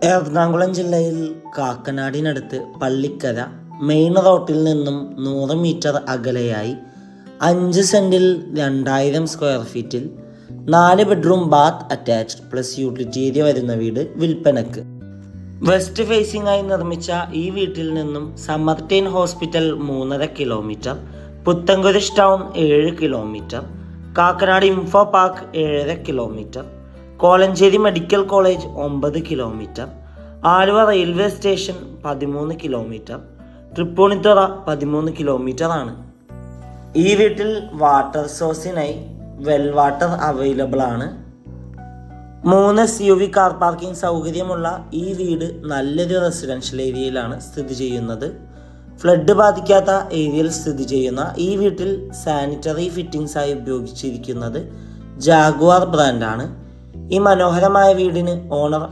എറണാകുളം ജില്ലയിൽ കാക്കനാടിനടുത്ത് പള്ളിക്കര മെയിൻ റോട്ടിൽ നിന്നും 100 മീറ്റർ അകലെയായി 5 സെൻറ്റിൽ 2000 സ്ക്വയർ ഫീറ്റിൽ 4 bedroom bath attached plus utility area വരുന്ന വീട് വിൽപ്പനക്ക്. വെസ്റ്റ് ഫേസിംഗ് ആയി നിർമ്മിച്ച ഈ വീട്ടിൽ നിന്നും Samaritan hospital 3.5 kilometre, Puthenkurish town 7 kilometre, Kakkanad info park 7.5 kilometre, Kolenchery medical college 9 kilometre, Aluva railway station 13 kilometre, Tripunithura 13 kilometre ആണ്. ഈ വീട്ടിൽ വാട്ടർ സോഴ്സിനായി വെൽ വാട്ടർ അവൈലബിൾ ആണ്. 3 SUV കാർ പാർക്കിംഗ് സൗകര്യമുള്ള ഈ വീട് നല്ലൊരു റെസിഡൻഷ്യൽ ഏരിയയിലാണ് സ്ഥിതി ചെയ്യുന്നത്. ഫ്ലഡ് ബാധിക്കാത്ത ഏരിയയിൽ സ്ഥിതി ചെയ്യുന്ന ഈ വീട്ടിൽ സാനിറ്ററി ഫിറ്റിംഗ്സ് ആയി ഉപയോഗിച്ചിരിക്കുന്നത് ജാഗ്വാർ ബ്രാൻഡാണ്. ഈ മനോഹരമായ വീടിന് ഓണർ